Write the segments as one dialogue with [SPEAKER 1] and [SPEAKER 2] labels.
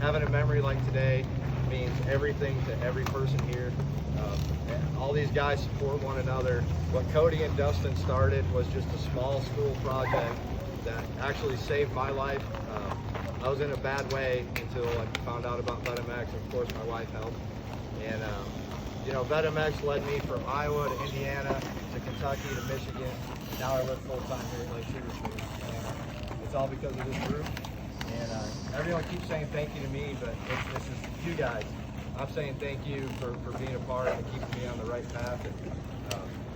[SPEAKER 1] having a memory like today means everything to every person here. And all these guys support one another. What Cody and Dustin started was just a small school project that actually saved my life. I was in a bad way until I found out about VetMX, and of course my wife helped. And you know, VetMX led me from Iowa to Indiana to Kentucky to Michigan. Now I live full-time here at Lake Sugar. And it's all because of this group. And everyone keeps saying thank you to me, but this is you guys. I'm saying thank you for being a part and keeping me on the right path. And,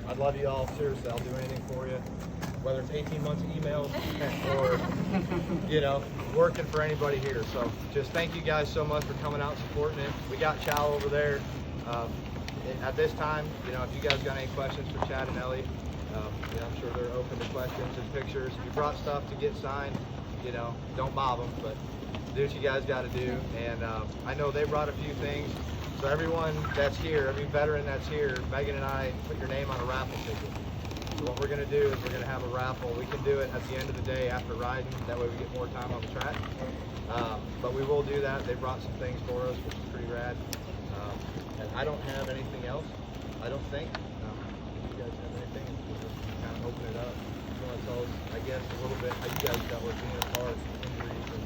[SPEAKER 1] I love you all. Seriously, I'll do anything for you. Whether it's 18 months of emails or, you know, working for anybody here. So just thank you guys so much for coming out and supporting it. We got Chow over there. At this time, you know, if you guys got any questions for Chad and Eli, you know, I'm sure they're open to questions and pictures. If you brought stuff to get signed, you know, don't mob them, but do what you guys got to do. And I know they brought a few things. So everyone that's here, every veteran that's here, Megan and I put your name on a raffle ticket. So what we're going to do is we're going to have a raffle. We can do it at the end of the day after riding. That way we get more time on the track. But we will do that. They brought some things for us, which is pretty rad. And I don't have anything else, I don't think. If you guys have anything, we'll just kind of open it up. You want to tell us, I guess, a little bit how you guys dealt with being apart, injuries, and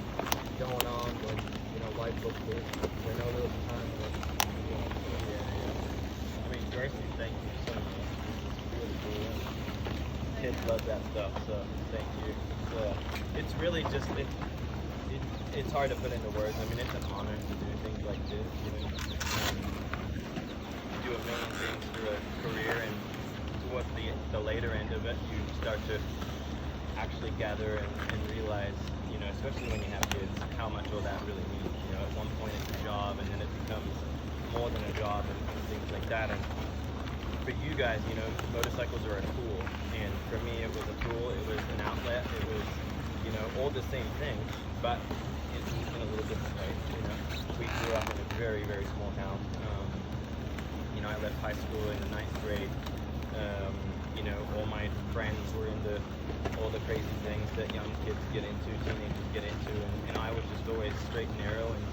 [SPEAKER 1] going on, but, you know, life looks good. I know there was a time when,
[SPEAKER 2] I mean, Gracie, thank you so much. Really cool. Kids love that stuff, so thank you. It's really just, it's hard to put into words. I mean, it's an honor to do things like this, you know. You do a million things through a career, and towards the later end of it, you start to actually gather and realize, you know, especially when you have kids, how much all that really means. You know, at one point it's a job, and then it becomes more than a job and things like that. And for you guys, you know, motorcycles are a tool, and for me it was a tool, it was an outlet, it was, you know, all the same thing, but it's in a little different way. You know, we grew up in a very, very small town. You know, I left high school in the 9th grade. You know, all my friends were into all the crazy things that young kids get into, teenagers get into, and I was just always straight and narrow, and,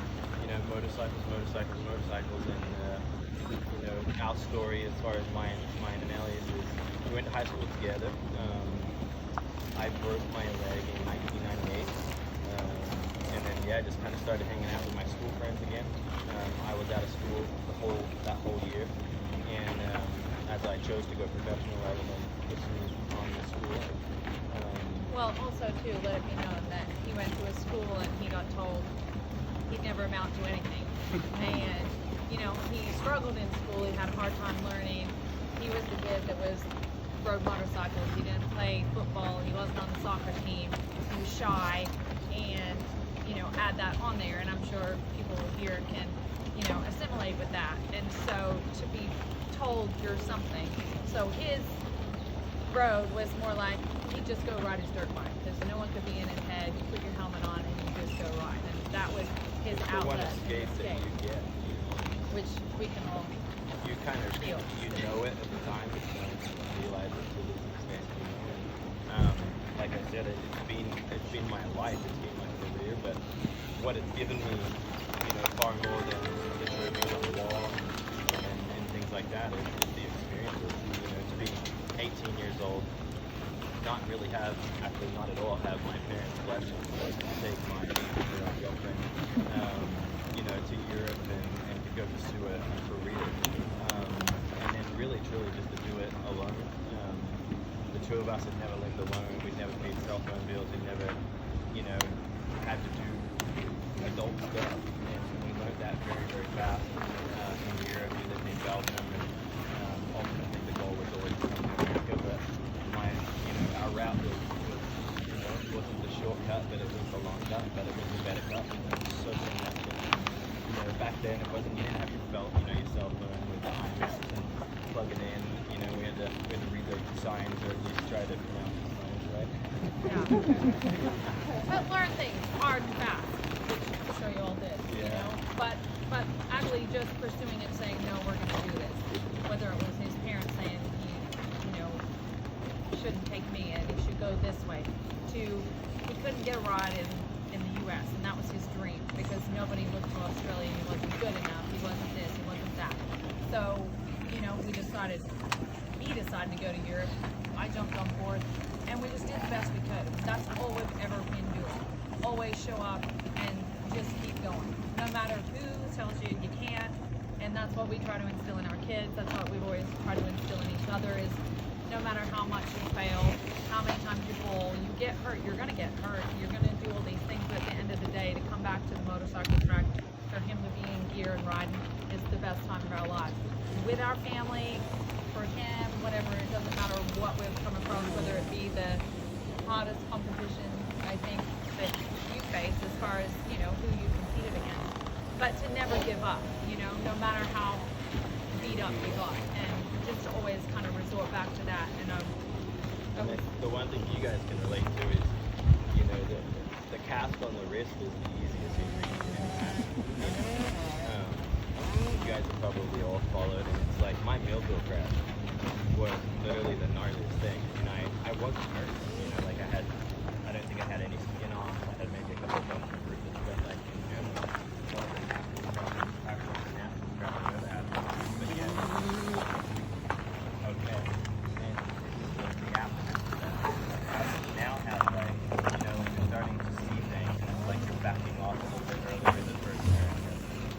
[SPEAKER 2] you know, motorcycles. And, you know, our story as far as mine and Ellie's is we went to high school together. I broke my leg in 1998. And then, yeah, I just kind of started hanging out with my school friends again. I was out of school that whole year. And as I chose to go professional rather than pursue on the school.
[SPEAKER 3] Well, also, too, let it be known that he went to a school and he got told he'd never amount to anything. And, you know, he struggled in school. He had a hard time learning. He was the kid that rode motorcycles. He didn't play football. He wasn't on the soccer team. He was shy. And, you know, add that on there. And I'm sure people here can, you know, assimilate with that. And so to be told you're something. So his road was more like he'd just go ride his dirt bike because no one could be in his head. You put your helmet on and you just go ride. And that was his outlet.
[SPEAKER 2] One escape that you get.
[SPEAKER 3] Which we can all
[SPEAKER 2] you kind of
[SPEAKER 3] feel.
[SPEAKER 2] You know it at the time, but you don't realize it to this extent. You know? Like I said, it's been my life, it's been my career, but what it's given me, you know, far more than just being on the wall and things like that is the experiences. You know, to be 18 years old, not at all have my parents' blessing, like to take my girlfriend, you know, to Europe and to go pursue a career, and then really truly just to do it alone. The two of us had never lived alone. We'd never paid cell phone bills. We'd never, you know, had to do adult stuff, and we learned that very, very fast. In Europe, we lived in Belgium, and ultimately the goal was always to come to America. But our route was, you know, it wasn't the shortcut, but it was the long cut, but it was the better cut. So that, you know, back then it wasn't, you didn't have your cell phone with the IMAX and plug it in. You know, we had to read the signs, or at least try to pronounce the signs, right?
[SPEAKER 3] Yeah. But learn things hard and fast, which I'm sure you all did.
[SPEAKER 2] Yeah.
[SPEAKER 3] You know, but actually just pursuing it, saying no, we're going to do this. Whether it was his parents saying you know, shouldn't take me and he should go this way, to he couldn't get a ride in the U.S. and that was his dream because nobody looked to Australia. He wasn't good enough. He wasn't this. He wasn't that. So, you know, he decided to go to Europe. I jumped on board, and we just did the best we could. That's all we've ever been doing. Always show up and just keep going. No matter who tells you you can't, and that's what we try to instill in our kids. That's what we've always tried to instill in each other is no matter how much you fail, how many times you fall, you get hurt, you're going to get hurt. You're going to do all these things, but at the end of the day, to come back to the motorcycle track, for him to be in gear and riding is the best time of our lives. With our family, for him, whatever, it doesn't matter what we've come across, whether it be the hardest competition, I think, that you face as far as, you know, who you competed against. But to never give up, you know, no matter how beat up you got, and just always kind of resort back to that. And
[SPEAKER 2] the one thing you guys can relate to is, you know, the cast on the wrist is the easiest injury you can have. You guys have probably all followed, and it's like my Millville crash was literally the gnarliest thing. And I wasn't hurt, you know, like I don't think I had any skin off. I had maybe a couple of bumps and bruises, but like in general, actual snap, but yeah, okay. And the after that, I now have like, you know, you're starting to see things, and it's like you're backing off a little bit earlier than first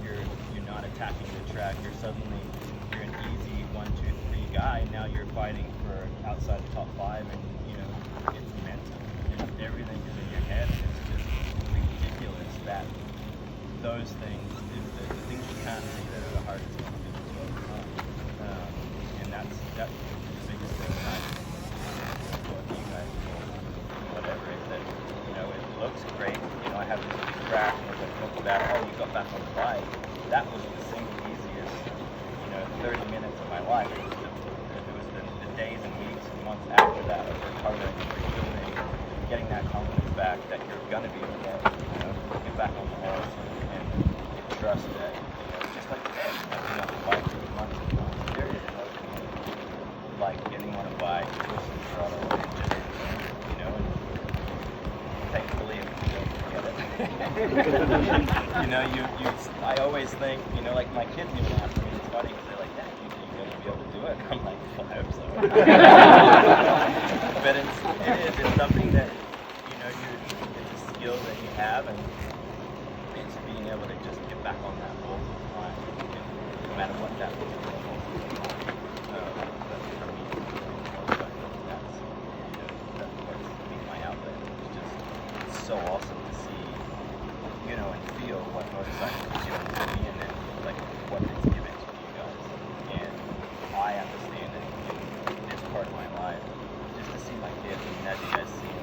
[SPEAKER 2] area. You're not attacking the track. You're an easy 1, 2, 3 guy. Now you're fighting for outside the top 5, and you know it's mental. Everything is in your head. It's just ridiculous that those things, the things you can't see that are the hardest things to overcome. And that's the biggest thing that what you guys do, whatever is that, you know, it looks great. You know, I have this big crash, and it's like, look at that, oh, you got back on the bike. That was the single easiest, you know, 30 minutes of my life. It was the days and weeks and months after that of recovering, rebuilding, getting that confidence back that you're gonna be okay. You know, get back on the horse and trust that, you know, just like today, I've been on the bike for months and months. There is nothing like getting on a bike, pushing the throttle, and just, you know, and thankfully you don't forget it. You know, I always think, you know, like my kids even ask me, it's funny because they're like, Dad, you going to be able to do it? And I'm like, well, I hope so. But it's something that, you know, it's a skill that you have, and it's being able to just get back on that all the time, no matter what that looks like. But for me, that's, you know, that's what's my outlet. It's so awesome to see, you know, and feel what motorcycles are doing to me, and then like what it's given to you guys. And I understand it in this part of my life, just to see my kids, and as you guys see,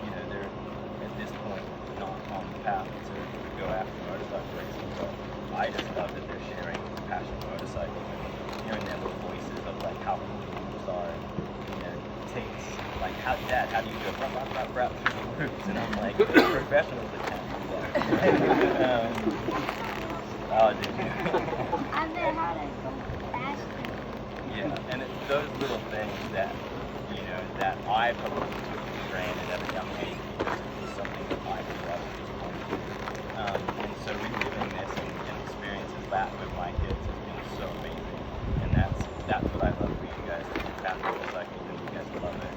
[SPEAKER 2] you know, they're at this point not on the path to go after motorcycle racing, but I just love that they're sharing passion for motorcycling and hearing their little voices of like how cool the moves are, and you know, takes like how do you go rap through the roots, and I'm like, professionals that can't do that. Oh, dude.
[SPEAKER 4] I know how to go faster.
[SPEAKER 2] Yeah, and it's those little things that, you know, that I probably took for granted at a young age because it was something that I grew up at this point. And so reliving this and experiences that with my kids has been so amazing. And that's what I love for you guys, that you tap motorcycles and you guys love it.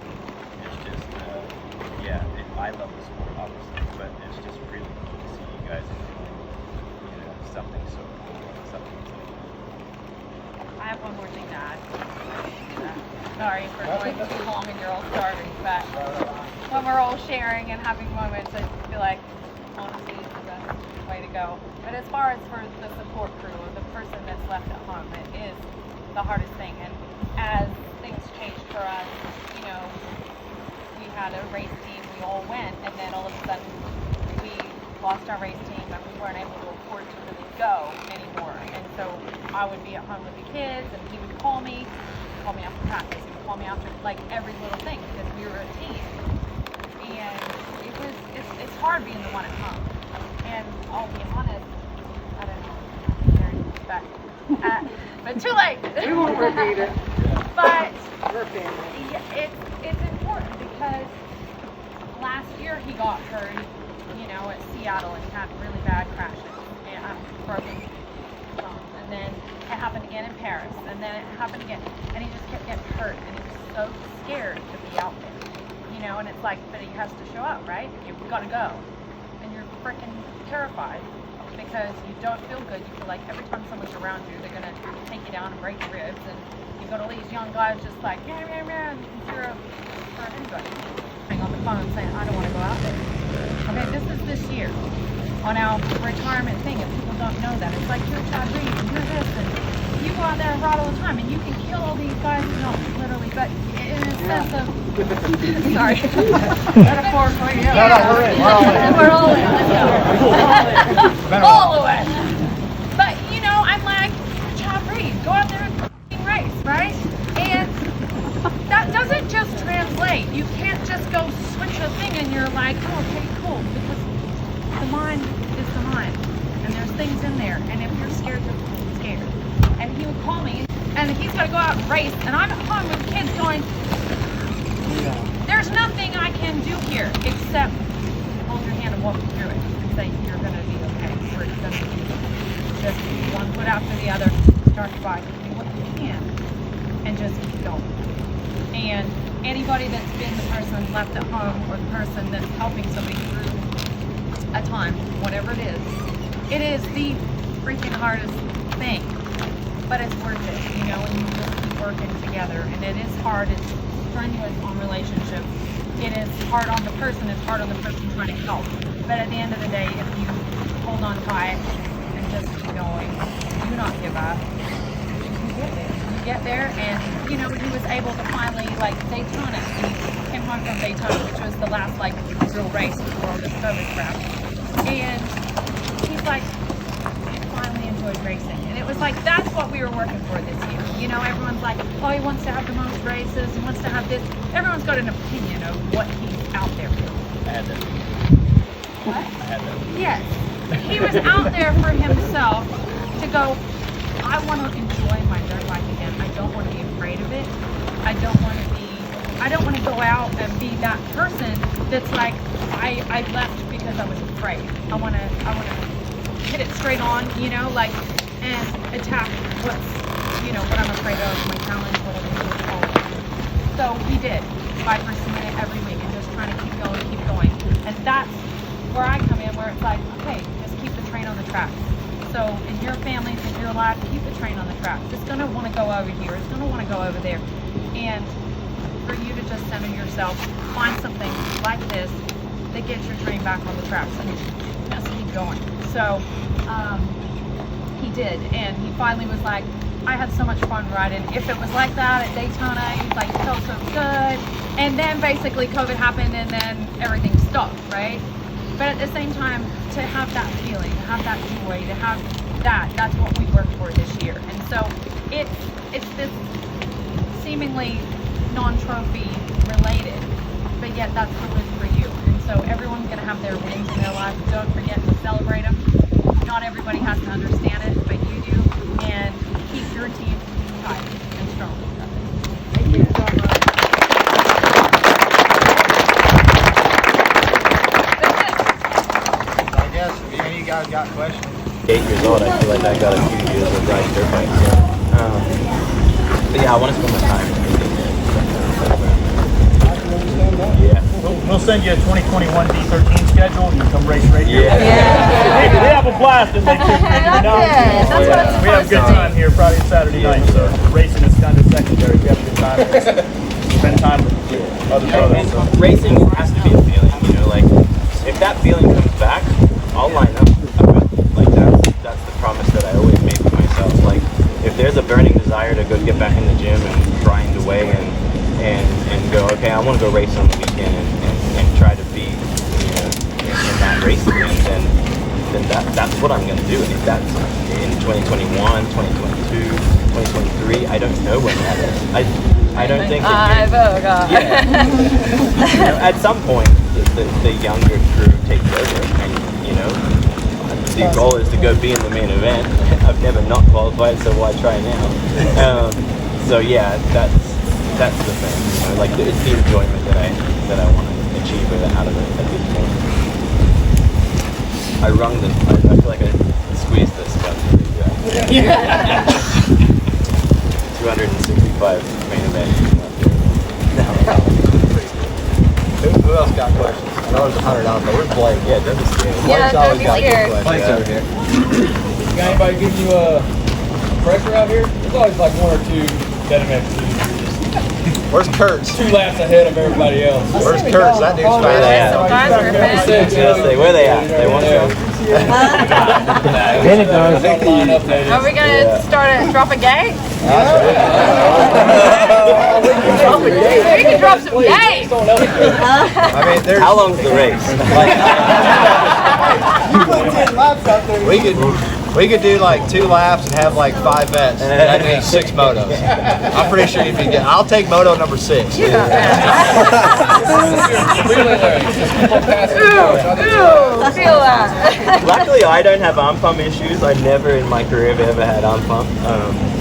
[SPEAKER 2] It's just, I love the sport obviously, but it's just really cool to see you guys enjoying, you know, something so cool and something so cool.
[SPEAKER 3] I have one more thing to add. Sorry for going too long and you're all starving, but when we're all sharing and having moments, I feel like honesty is the best way to go. But as far as for the support crew or the person that's left at home, it is the hardest thing. And as things changed for us, you know, we had a race team, we all went, and then all of a sudden we lost our race team and we weren't able to afford to really go anymore. And so I would be at home with the kids, and he would call me after practice, he would call me after like every little thing because we were a team. And it's hard being the one at home. And I'll be honest, I don't know, but too late.
[SPEAKER 5] We won't repeat it.
[SPEAKER 3] But
[SPEAKER 5] We're family.
[SPEAKER 3] it's important because last year he got hurt. You at Seattle, and he had really bad crashes and broken bones. And then it happened again in Paris, and then it happened again, and he just kept getting hurt, and he was so scared to be out there, and it's like, but he has to show up, right? You've got to go, and you're freaking terrified because you don't feel good. You feel like every time someone's around you, they're gonna take you down and break your ribs, and you got all these young guys just like, yeah, zero for anybody. On the phone saying, I don't want to go out there. Okay, this is this year on our retirement thing, and people don't know that. It's like, you're Chad Reedy, and you're this, and you go out there and ride all the time, and you can kill all these guys, literally, but in a sense of, sorry, metaphorically, yeah.
[SPEAKER 1] No, we're in.
[SPEAKER 3] We're all in, let's go. All the way. But, I'm like, Chad Reedy, go out there and race, right? And that doesn't just translate. You can't just go switch a thing and you're like, oh, okay, cool. Because the mind is the mind. And there's things in there. And if you're scared, you're scared. And he would call me, and he's got to go out and race. And I'm at home with kids going, there's nothing I can do here except hold your hand and walk you through it. And say, you're going to be okay. We're going to be just one foot after the other. Start your bike. Do what you can. And just keep going. And anybody that's been the person left at home, or the person that's helping somebody through a time, whatever it is the freaking hardest thing. But it's worth it, and you just keep working together. And it is hard, it's strenuous on relationships. It is hard on the person, it's hard on the person trying to help. But at the end of the day, if you hold on tight and just keep going, do not give up, you get there. Get there, and he was able to finally, like, Daytona, he came home from Daytona, which was the last real race before this COVID crap, and he's like, I finally enjoyed racing. And it was like, that's what we were working for this year. Everyone's like, oh, he wants to have the most races, he wants to have this. Everyone's got an opinion of what he's out there for.
[SPEAKER 2] I had that.
[SPEAKER 3] What?
[SPEAKER 2] I had that.
[SPEAKER 3] Yes, he was out there for himself to go, I want to enjoy my dirt bike again. I don't want to be afraid of it. I don't want to go out and be that person that's like, I left because I was afraid. I want to hit it straight on, and attack what I'm afraid of, my challenge, whatever you want to call it. So we did, 5% every week, and just trying to keep going. And that's where I come in, where it's like, okay, just keep the train on the track. So in your families, in your life, keep the train on the track. It's going to want to go over here. It's going to want to go over there. And for you to just center yourself, find something like this that gets your train back on the tracks and just keep going. So he did. And he finally was like, I had so much fun riding. If it was like that at Daytona, he's like, it felt so good. And then basically COVID happened, and then everything stopped, right? But at the same time, to have that feeling, to have that joy, to have that's what we worked for this year. And so it's this seemingly non-trophy related, but yet that's the win for you. And so everyone's going to have their wins in their life. Don't forget to celebrate them. Not everybody has to understand it, but you do. And keep your team tight and strong. Thank you so much.
[SPEAKER 1] Any of you guys got questions?
[SPEAKER 2] 8 years old, I feel like I got a few years of riding dirt bikes. So, but yeah, I want to spend my time making it. Yeah.
[SPEAKER 5] We'll send you a 2021 D13 schedule and you come race right here.
[SPEAKER 2] Yeah.
[SPEAKER 5] They have a blast and they keep making it out. We have a good time here Friday and Saturday night, so racing is kind of secondary. We have a good time. Spend time with other brothers.
[SPEAKER 2] And racing has to be a feeling, like if that feeling comes back, I'll line up. Like that's the promise that I always make to myself. Like if there's a burning desire to go get back in the gym and grind away and go, okay, I want to go race on the weekend and try to be in that race again, then that's what I'm going to do. And if that's in 2021, 2022, 2023, I don't know when that is. I don't think that
[SPEAKER 3] God.
[SPEAKER 2] Yeah. At some point the younger crew takes over, and the goal is to go be in the main event. I've never not qualified, so why try now? So yeah, that's the thing. It's the enjoyment that I want to achieve out of it at this point. I wrung the. I feel like I squeezed this stuff. Yeah. 265 main event.
[SPEAKER 1] Who else got questions? I know there's 100 out there. Where's Blake?
[SPEAKER 2] Yeah, don't be scared.
[SPEAKER 3] Yeah, don't be scared.
[SPEAKER 1] Blake's over here.
[SPEAKER 6] Got anybody give you pressure out here? There's always like one or two deadman
[SPEAKER 1] Where's Kurtz?
[SPEAKER 6] 2 laps ahead of everybody else.
[SPEAKER 1] Where's Kurtz? That dude's
[SPEAKER 2] Where
[SPEAKER 1] fast.
[SPEAKER 2] they at?
[SPEAKER 3] Some guys are fast.
[SPEAKER 2] Where they at? They want to go?
[SPEAKER 6] Then it does. Line up there.
[SPEAKER 3] Are we gonna start at drop a gate? We can drop some gates.
[SPEAKER 1] I mean, there's.
[SPEAKER 2] How long's the race?
[SPEAKER 1] We could do like 2 laps and have like 5 vets. That means 6 motos. I'm pretty sure you'd be good. I'll take moto number 6.
[SPEAKER 6] Relay race. Just keep on passing the torch.
[SPEAKER 3] I feel that.
[SPEAKER 2] Luckily, I don't have arm pump issues. I never in my career have ever had arm pump.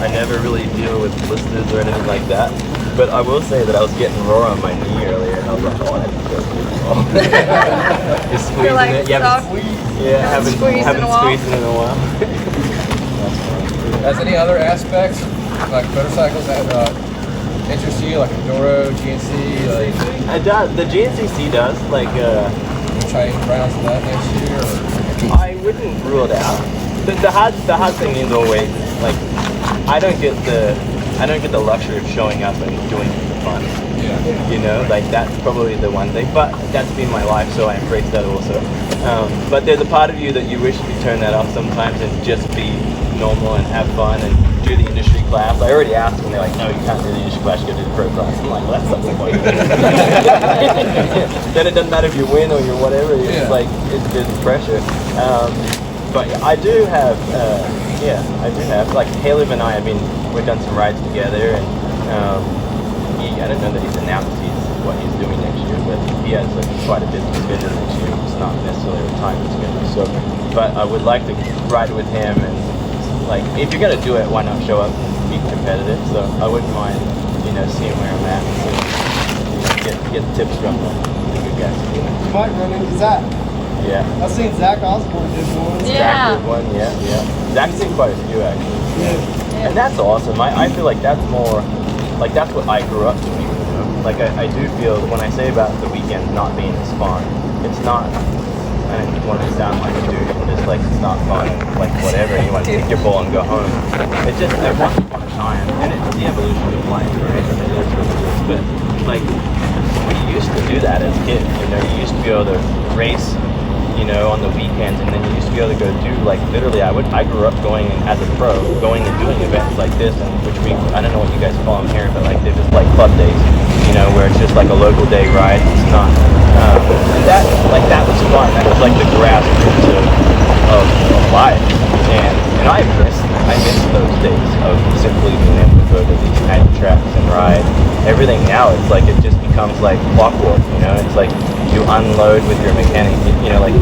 [SPEAKER 2] I never really deal with blisters or anything like that. But I will say that I was getting raw on my knee earlier, and I was like, oh, I have to go through this. Just squeezing
[SPEAKER 3] like
[SPEAKER 2] it. You
[SPEAKER 3] soft-
[SPEAKER 2] haven't
[SPEAKER 3] squeezed in a while.
[SPEAKER 2] squeezed it in a while.
[SPEAKER 6] Has any other aspects, like motorcycles, that interest you, like enduro, GNC, like
[SPEAKER 2] It does. The GNCC does. Like,
[SPEAKER 6] try rounds of that next year? Or?
[SPEAKER 2] I wouldn't rule it out. The hard thing is always like I don't get the luxury of showing up and doing it for fun.
[SPEAKER 6] Yeah.
[SPEAKER 2] You know, like that's probably the one thing. But that's been my life, so I embrace that also. But there's a part of you that you wish you could turn that off sometimes and just be normal and have fun and do the industry class. I already asked and they're like, no, you can't do the industry class, you gotta do the pro class. I'm like, well, that's something for you. Then it doesn't matter if you win or you're whatever. It's
[SPEAKER 6] Yeah.
[SPEAKER 2] like there's pressure. But I do have, like Caleb and I we've done some rides together, and I don't know that he's announced what he's doing next year, but he has quite a busy schedule next year. It's not necessarily a time schedule. So, but I would like to ride with him, and like if you're gonna do it, why not show up and be competitive? So I wouldn't mind, seeing where I'm at, and get tips from the good guys.
[SPEAKER 7] You might run into Zach.
[SPEAKER 2] Yeah.
[SPEAKER 7] I've seen Zach Osborne did one.
[SPEAKER 3] Yeah.
[SPEAKER 2] Zach did one, yeah. Zach's seen quite a few actually.
[SPEAKER 7] Yeah.
[SPEAKER 2] And that's awesome. I feel like that's more, like that's what I grew up doing, Like I do feel that when I say about the weekend not being as fun, it's not, I don't want to sound like a dude and just like it's not fun and like whatever, and you want to take your ball and go home. It's just at one time, and it's the evolution of life, right? And it is what it is. But like, we used to do that as kids, you used to be able to race, on the weekends, and then you used to be able to go do like literally. I grew up going as a pro, going and doing events like this, and I don't know what you guys call them here, but like they're just like club days, where it's just like a local day ride. It's not, and that was fun. That was like the grassroots of life, and I miss those days of simply being able to go to these night tracks and ride. Everything now, it's like it just becomes like clockwork. It's like you unload with your mechanic. Like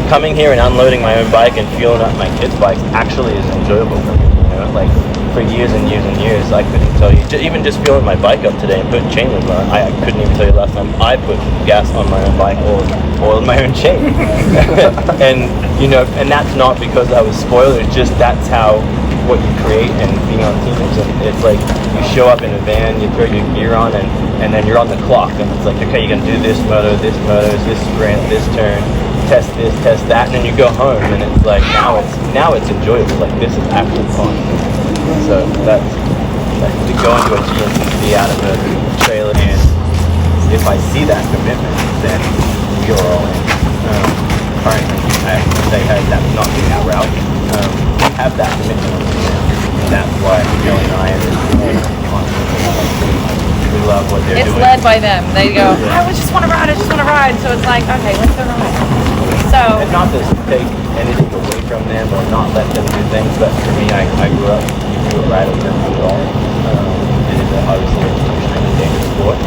[SPEAKER 2] coming here and unloading my own bike and fueling up my kids' bikes actually is enjoyable for me. Like for years and years and years, I couldn't tell you. Even just fueling my bike up today and putting chain wheels on, I couldn't even tell you last time I put gas on my own bike or oiled my own chain. and and that's not because I was spoiled. It's just that's how what you create and being on teams. And it's like you show up in a van, you throw your gear on, and then you're on the clock. And it's like, okay, you're gonna do this moto, this sprint, this turn, test this, test that, and then you go home. And it's like now it's enjoyable. Like this is actually fun. So that's to go into a GNCC out of a trailer, and if I see that commitment, then we are all in. Currently, I have to say, hey, that's not being our route. We have that commitment, and that's why Joey and I are we love what they're doing.
[SPEAKER 3] It's led by them. They go, I just want to ride. So it's like, okay, let's go ride. So.
[SPEAKER 2] And not to take anything away from them or not let them do things, but for me, I grew up, you do it right, I couldn't do it all. It is obviously an extremely dangerous sport.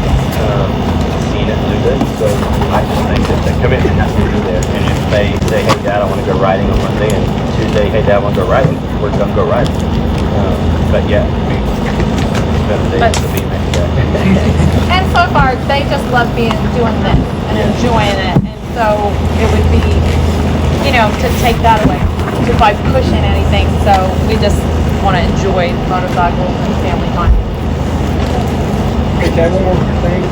[SPEAKER 2] Seen it do this, so I just think that the commitment has to be there. And if they say, hey Dad, I want to go riding on Monday, and Tuesday, hey Dad, I want to go riding, we're gonna go riding. But yeah, it's better days to be maybe.
[SPEAKER 3] And so far, they just love doing this and enjoying it. And so it would be to take that away just by pushing anything. So we just want to enjoy motorcycles and family time.
[SPEAKER 6] Hey, Chad, one more thing.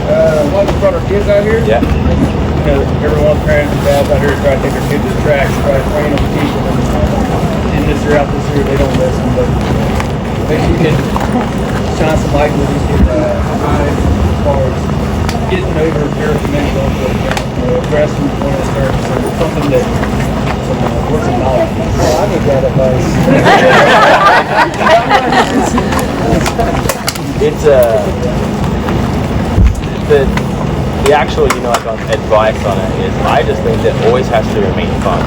[SPEAKER 6] One of us brought our kids out here.
[SPEAKER 2] Yeah.
[SPEAKER 5] Everyone's parents and dads out here try to take their kids to the track, try to train them, teach them. And this year out this year, they don't listen. But maybe you can shine some light with these kids' eyes as far as getting over fear of mental, addressing one of the starts, or something that works in knowledge.
[SPEAKER 7] Oh, I need that advice.
[SPEAKER 2] It's the actual like advice on it is I just think that always has to remain fun.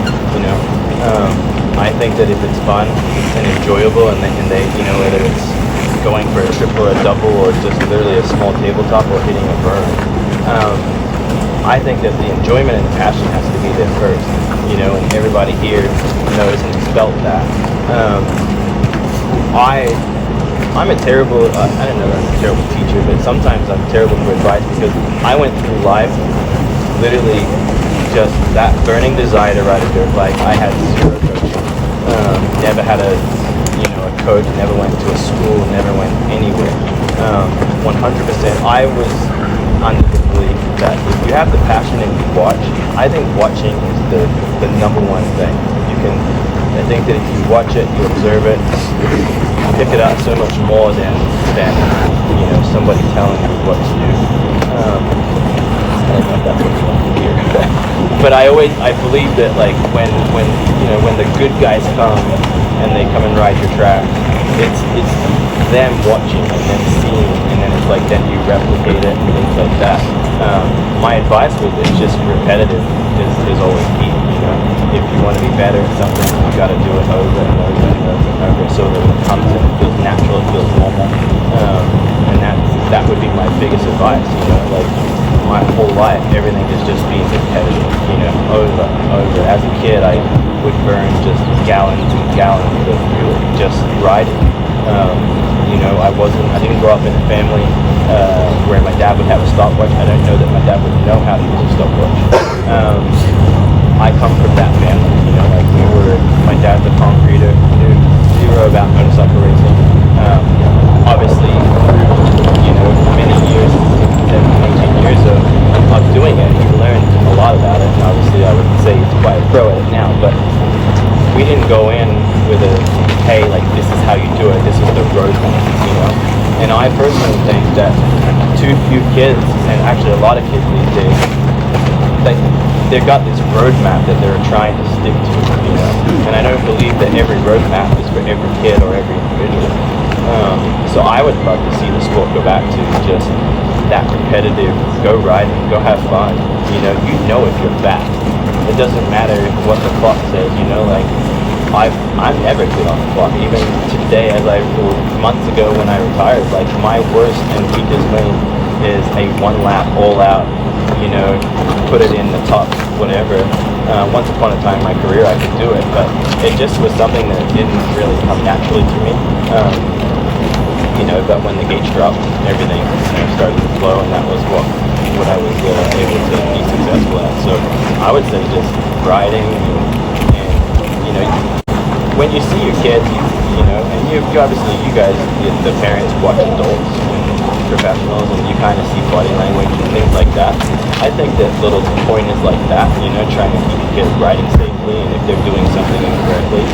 [SPEAKER 2] I think that if it's fun and enjoyable, and they whether it's going for a triple or a double or just literally a small tabletop or hitting a burn, I think that the enjoyment and passion has to be there first. And everybody here knows and has felt that. I'm a terrible, I don't know that I'm a terrible teacher, but sometimes I'm terrible for advice because I went through life literally just that burning desire to ride a dirt bike. I had zero coaching. Never had a coach, never went to a school, never went anywhere. 100%. I was under the belief that if you have the passion and you watch, I think watching is the number one thing. I think that if you watch it, you observe it, you pick it up so much more than somebody telling you what to do. I don't know if that's what you want to hear. But I believe that like when the good guys come and they come and ride your track, it's them watching and then seeing, and then it's like then you replicate it and things like that. My advice with it is just repetitive is always key. If you want to be better at something, you got to do it over and over and over and over, so that it comes in, it feels natural, it feels normal, and that would be my biggest advice. Like my whole life, everything has just been repetitive. Over and over. As a kid, I would burn just gallons and gallons of fuel just riding. I didn't grow up in a family where my dad would have a stopwatch. I don't know that my dad would know how to use a stopwatch. I come from that family, my dad's a concreter, knew zero about motorcycle racing. Obviously, many years, 17, 18 years of doing it, he learned a lot about it, and obviously I would say he's quite a pro at it now, but we didn't go in with hey, like this is how you do it, this is the roadmap, And I personally think that too few kids, and actually a lot of kids these days, they've got this roadmap that they're trying to stick to, And I don't believe that every roadmap is for every kid or every individual. So I would love to see the sport go back to just that repetitive, go riding, go have fun. You know if you're fast. It doesn't matter what the clock says, I'm never good on the clock. Even today, months ago when I retired, like my worst and weakest lane is a one lap all out, put it in the top, whatever. Once upon a time in my career I could do it, but it just was something that didn't really come naturally to me. But when the gates dropped, everything started to flow, and that was what I was able to be successful at. So I would say just riding and when you see your kids, and you obviously, you guys, the parents watch adults and professionals, and you kind of see body language and things like that. I think that little pointers like that, trying to keep your kids riding safely, and if they're doing something incorrectly,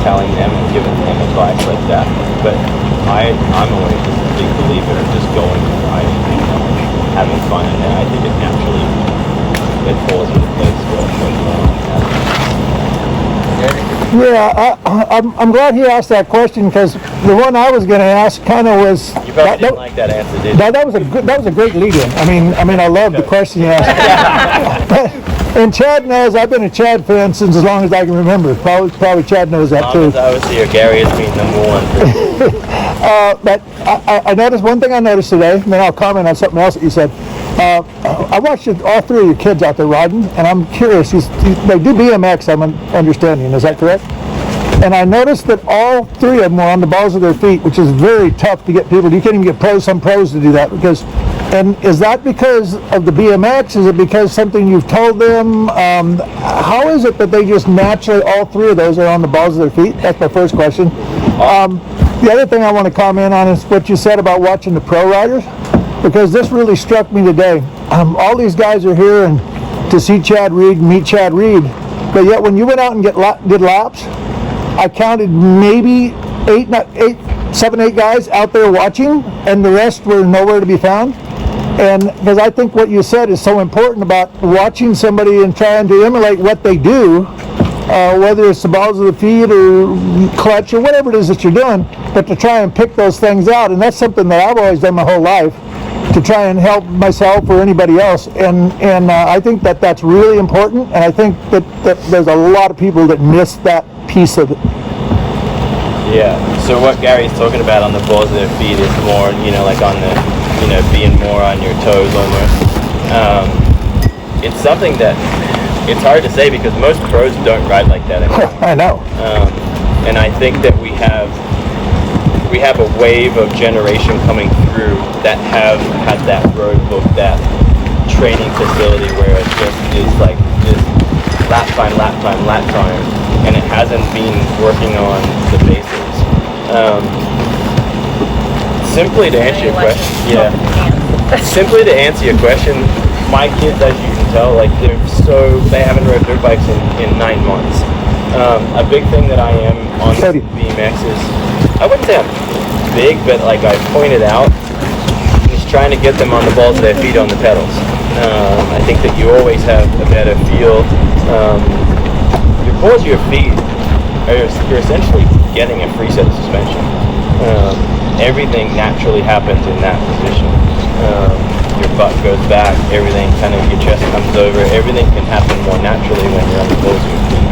[SPEAKER 2] telling them and giving them advice like that. But I'm always just a big believer of just going and riding, having fun, and then I think it naturally falls into place for
[SPEAKER 8] Yeah, I'm glad he asked that question, because the one I was going to ask kind of was.
[SPEAKER 2] You probably didn't like that answer, did you?
[SPEAKER 8] That was a great lead-in. I mean, I love the question you asked. And Chad knows I've been a Chad fan since as long as I can remember. Probably Chad knows that too.
[SPEAKER 2] Obviously, your Gary has been number one.
[SPEAKER 8] But I noticed one thing I noticed today, and then I'll comment on something else that you said. I watched all three of your kids out there riding, and I'm curious. They do BMX, I'm understanding. Is that correct? And I noticed that all three of them were on the balls of their feet, which is very tough to get people. You can't even get some pros to do that, because And is that because of the BMX? Is it because something you've told them? How is it that they just naturally, all three of those are on the balls of their feet? That's my first question. The other thing I want to comment on is what you said about watching the pro riders, because this really struck me today. All these guys are here and to see Chad Reed, meet Chad Reed, but yet when you went out and did laps, I counted maybe 7, 8 guys out there watching, and the rest were nowhere to be found. And because I think what you said is so important about watching somebody and trying to emulate what they do, whether it's the balls of the feet or clutch or whatever it is that you're doing, but to try and pick those things out. And that's something that I've always done my whole life, to try and help myself or anybody else. And I think that that's really important. And I think that there's a lot of people that miss that piece of it.
[SPEAKER 2] Yeah, so what Gary's talking about on the balls of their feet is more, like on the, being more on your toes almost. It's something that, it's hard to say because most pros don't ride like that anymore.
[SPEAKER 8] I know.
[SPEAKER 2] And I think that we have a wave of generation coming through that have had that road book, that training facility where it just is like just lap time, and it hasn't been working on the basics. Simply to answer your question, simply to answer your question, my kids, as you can tell, like they haven't rode dirt bikes in 9 months. A big thing that I am on BMX is, I wouldn't say I'm big, but like I pointed out, is trying to get them on the balls of their feet on the pedals. I think that you always have a better feel. Your balls of your feet, you're essentially getting a free set of suspension. Everything naturally happens in that position. Your butt goes back, everything kind of, your chest comes over, everything can happen more naturally when you're on the balls of your feet.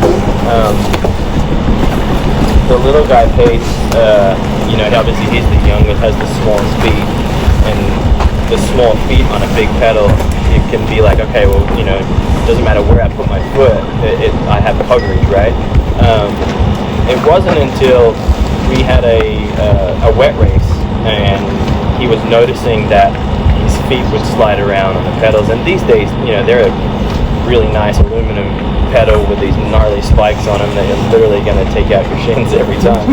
[SPEAKER 2] The little guy Pace, obviously he's the youngest, has the smallest feet, and the small feet on a big pedal, it can be like, okay, well, it doesn't matter where I put my foot, I have coverage, right? It wasn't until we had a wet race and he was noticing that his feet would slide around on the pedals, and these days, they're a really nice aluminum pedal with these gnarly spikes on them that are literally going to take out your shins every time.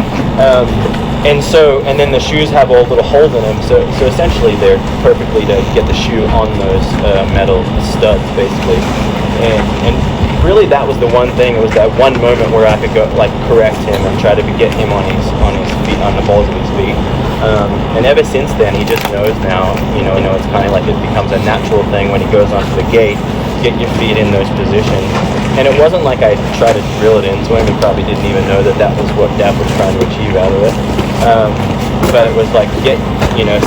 [SPEAKER 2] And then the shoes have all little holes in them, so essentially they're perfectly to get the shoe on those metal studs, basically. And really, that was the one thing. It was that one moment where I could go, like, correct him and try to get him on his feet, on the balls of his feet. And ever since then, he just knows now. It's kind of like it becomes a natural thing when he goes onto the gate. Get your feet in those positions. And it wasn't like I tried to drill it into him. He probably didn't even know that was what Dad was trying to achieve out of it. But it was like,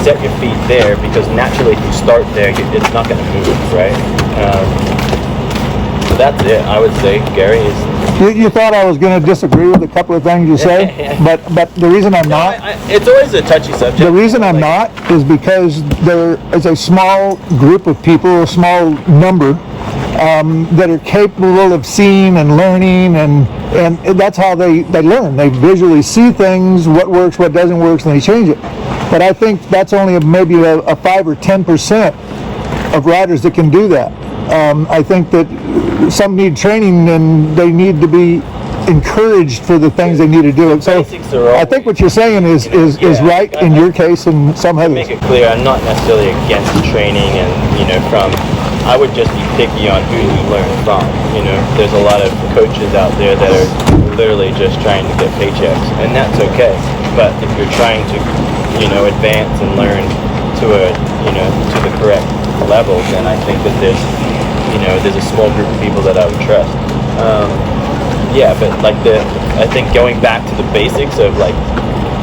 [SPEAKER 2] set your feet there, because naturally if you start there, it's not going to move, right? So that's it, I would say, Gary.
[SPEAKER 8] You thought I was going to disagree with a couple of things you say, but the reason I'm not...
[SPEAKER 2] it's always a touchy subject.
[SPEAKER 8] The reason I'm not is because there is a small group of people, a small number, that are capable of seeing and learning, and that's how they learn. They visually see things, what works, what doesn't work, and they change it. But I think that's only maybe a 5 or 10% of riders that can do that. I think that some need training, and they need to be encouraged for the things they need to do. So I think what you're saying is right in your case and some others.
[SPEAKER 2] Make it clear, I'm not necessarily against training, and I would just be picky on who you learn from. There's a lot of coaches out there that are literally just trying to get paychecks, and that's okay. But if you're trying to, advance and learn to the correct level, then I think that there's a small group of people that I would trust. But I think going back to the basics of like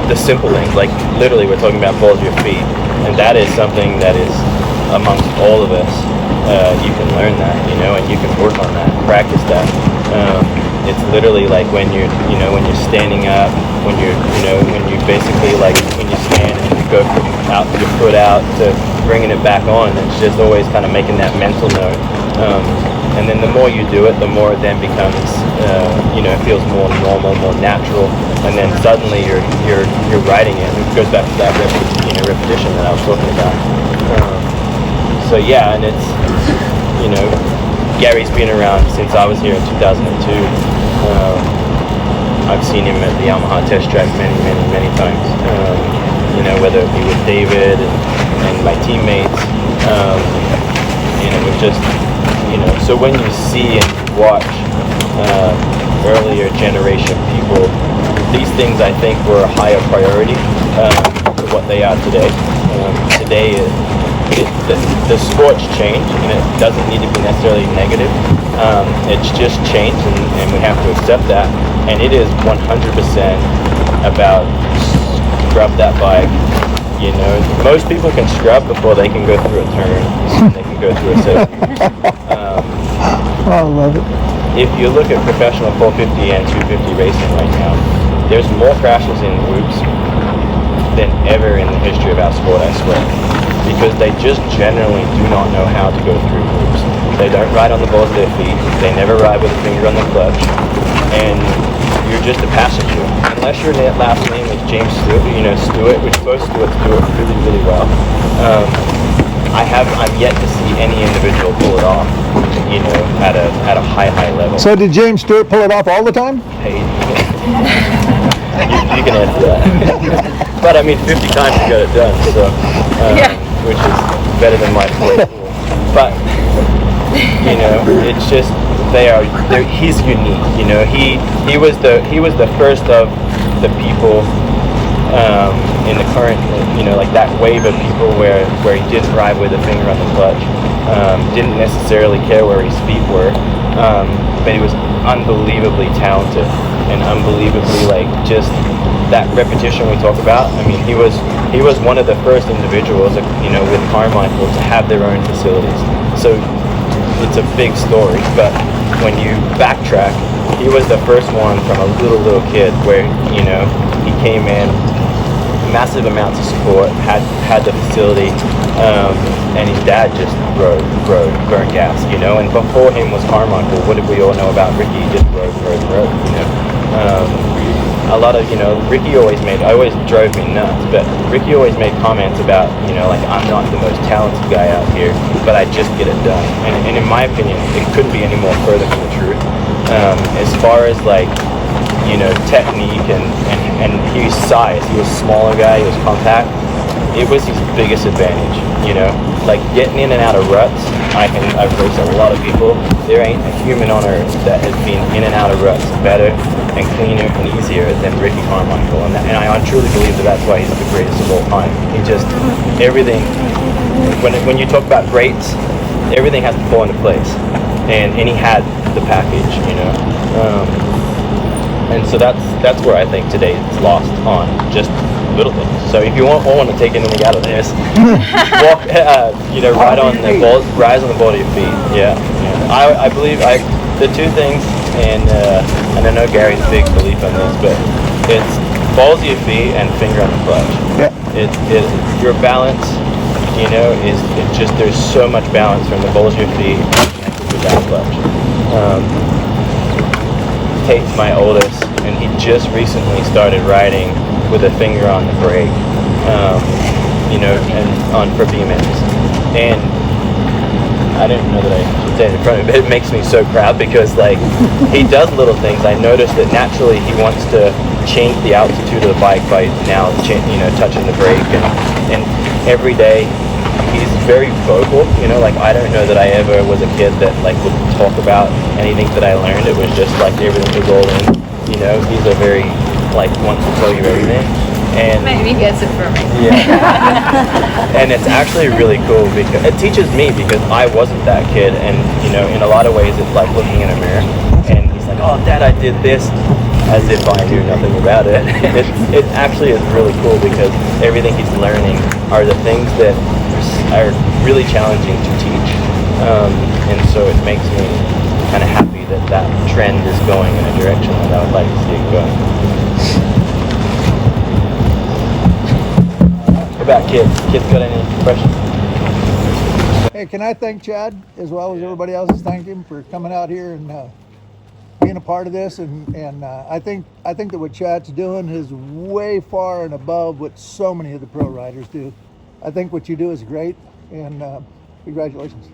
[SPEAKER 2] the simple things, like literally we're talking about balls of your feet, and that is something that is amongst all of us. You can learn that, and you can work on that, practice that. It's literally like when you're standing up, when you basically, like when you stand and you go out your foot out to bringing it back on. It's just always kind of making that mental note. And then the more you do it, the more it then becomes, it feels more normal, more natural, and then suddenly you're riding it. It goes back to that repetition that I was talking about. So yeah, and it's, you know, Gary's been around since I was here in 2002. I've seen him at the Yamaha test track many times. You know, whether it be with David and my teammates, and it was just, you know, so when you see and watch earlier generation people, these things I think were a higher priority to what they are today. Today, the sports change, and it doesn't need to be necessarily negative. It's just change, and we have to accept that. And it is 100% about scrub that bike. You know, most people can scrub before they can go through a turn. They can go through a set.
[SPEAKER 8] I love it.
[SPEAKER 2] If you look at professional 450 and 250 racing right now, there's more crashes in whoops than ever in the history of our sport, I swear. Because they just generally do not know how to go through whoops. They don't ride on the balls of their feet. They never ride with a finger on the clutch. And you're just a passenger. Unless your last name is James Stewart, which most Stewarts do it really well. I'm yet to see any individual pull it off, you know, at a high level.
[SPEAKER 8] So did James Stewart pull it off all the time?
[SPEAKER 2] Hey, you can answer that. But I mean, 50 times you got it done, so which is better than my 44. But you know, it's just he's unique. You know, he was the first of the people in the current, you know, like that wave of people where he didn't ride with a finger on the clutch, didn't necessarily care where his feet were, but he was unbelievably talented and unbelievably, like, just that repetition we talk about. I mean, he was one of the first individuals, you know, with Carmichael to have their own facilities. So it's a big story, but when you backtrack, he was the first one from a little kid where, you know, he came in, massive amounts of support, had the facility, and his dad just burned gas, you know. And before him was Carmichael. What did we all know about Ricky? He just rode, you know. A lot of, you know, Ricky always drove me nuts, but Ricky always made comments about, you know, like, I'm not the most talented guy out here, but I just get it done. And in my opinion, it couldn't be any more further from the truth. As far as, like, you know, technique and his size, he was a smaller guy, he was compact. It was his biggest advantage, you know. Like, getting in and out of ruts, I've raced a lot of people. There ain't a human on earth that has been in and out of ruts better and cleaner and easier than Ricky Carmichael. And I truly believe that's why he's the greatest of all time. He just, everything, when you talk about greats, everything has to fall into place. And he had the package, you know. And so that's where I think today it's lost on just little things. So if you want to take anything out of this, walk, you know, rise on the ball of your feet. Yeah. I believe the two things, and I know Gary's big belief on this, but it's balls of your feet and finger on the clutch. Yeah. Your balance, you know, is just, there's so much balance from the balls of your feet to that clutch. Tate's my oldest, and he just recently started riding with a finger on the brake, you know, and for BMX. And I didn't know that I should say it in front of him, but it makes me so proud because, like, he does little things. I noticed that naturally he wants to change the altitude of the bike by now, you know, touching the brake, and every day he's very vocal, you know. Like, I don't know that I ever was a kid that, like, would talk about anything that I learned. It was just like everything was all in, you know. He's a very, like, wants to tell you everything. And
[SPEAKER 3] maybe gets it from me.
[SPEAKER 2] Yeah. And it's actually really cool because it teaches me, because I wasn't that kid, and, you know, in a lot of ways it's like looking in a mirror. And he's like, "Oh, Dad, I did this," as if I knew nothing about it. It actually is really cool because everything he's learning are the things that are really challenging to teach, and so it makes me kind of happy that trend is going in a direction that I would like to see it going. What about kids? Kids got any questions?
[SPEAKER 8] Hey, can I thank Chad as well as everybody else has thanked him for coming out here and being a part of this, and I think that what Chad's doing is way far and above what so many of the pro riders do. I think what you do is great, and Congratulations.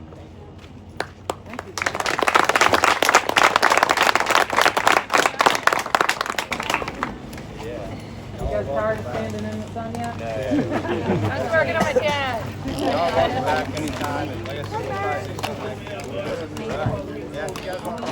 [SPEAKER 9] You guys tired of standing in the sun yet?
[SPEAKER 3] I was working on my dad.
[SPEAKER 1] Welcome back anytime. And like I said, we'll try to do something like that. Yeah, if you guys want to